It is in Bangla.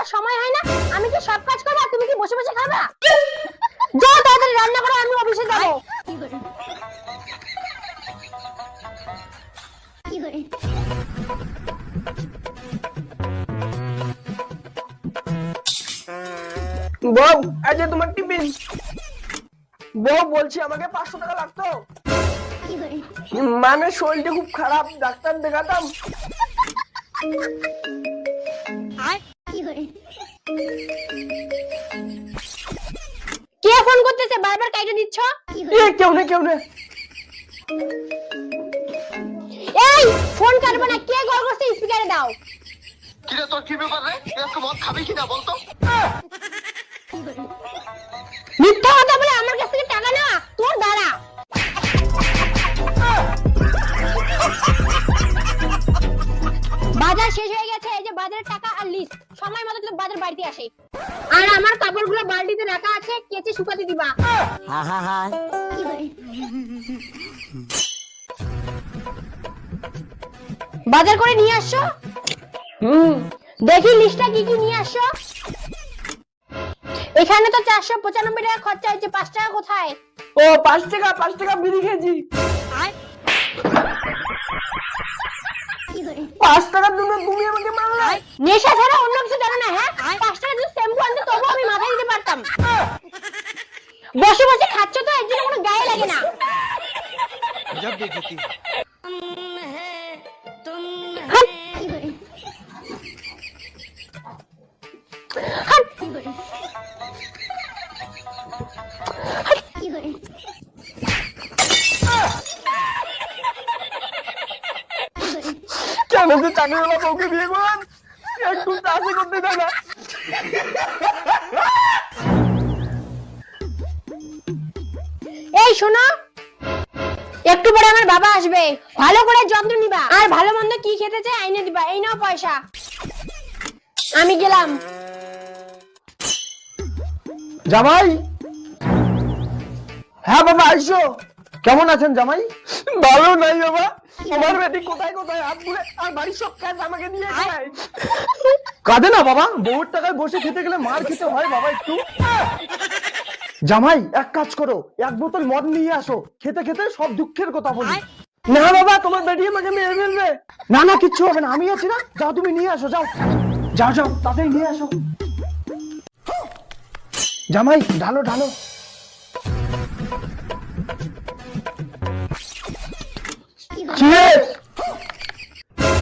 আমার সময় হয় না? আমি কি সব কাজ করব আর তুমি কি বসে বসে খাবা? যাও তাড়াতাড়ি রান্না করো, আমি অফিসে যাব। বউ, এই যে তোমার টিফিন। বউ, বলছি আমাকে 500 টাকা লাগতো। মানে শরীরটা খুব খারাপ, ডাক্তার দেখাতাম। কে ফোন করতেছে? বারবার কাইটা দিচ্ছ। কেউ না। এই ফোন কাটবে না, কে কল করছে? স্পিকারে দাও। কিরে তোর কি ব্যাপার রে? তুই একটু মদ খাবি কিনা বলতো? মিথ্যা কথা বলে আমার কাছ থেকে টাকা না, তোর দাঁড়া। বাজার শেষ হয়ে গেছে, এই যে বাজারের টাকা আর লিস্ট। সময় মতো তো বাজার বাড়িতে আসে। আর আমার কাপড়গুলো বালতিতে রাখা আছে, কেচে শুকাতে দিবা। বাজার করে নিয়ে আসছো? দেখি লিস্টটা কি কি নিয়ে আসছো। এখানে তো 495 টাকা খরচা হয়েছে, 5 টাকা কোথায়? ও 5 টাকা বিড়ি খেয়েছি। 5 টাকার জন্য তুমি আমাকে মারলে? নেশা ছাড়া অন্য কিছু জানো না? হ্যাঁ, 5 টাকা যদি শ্যাম্পু আনতে তবু আমি মাথায় দিতে পারতাম। বসে বসে খাচ্ছ তো, এর জন্য কোনো গায়ে লাগে না। কেন যে চাকরিওয়ালা বউকে বিয়ে করলাম, একটু চাষে করতে দেয় না। এই শোনো, একটু পরে আমার বাবা আসবে, ভালো করে যত্ন নিবা, আর ভালো মন্দ কি খেতে চাই আইনে দিবা। এই নাও পয়সা, আমি গেলাম। জামাই। হ্যাঁ বাবা, আইসো। কেমন আছেন জামাই? ভালো নাই বাবা, তোমার বেটি কোথায় কোথায় হাত ঘুরে আর বাড়ির সব কাজ আমাকে দিয়ে খায়। কাঁদে না বাবা, বউর টাকায় বসে খেতে গেলে মার খেতে হয় বাবা একটু। জামাই, এক কাজ করো, 1 বোতল মদ নিয়ে আসো, খেতে খেতে সব দুঃখের কথা বলি। না বাবা, তোমার বেটি আমাকে মেরে ফেলবে। না কিচ্ছু হবে না, আমি আছি না। যাও তুমি নিয়ে আসো, যাও তাড়াতাড়ি নিয়ে আসো। জামাই, ঢালো। Cheers!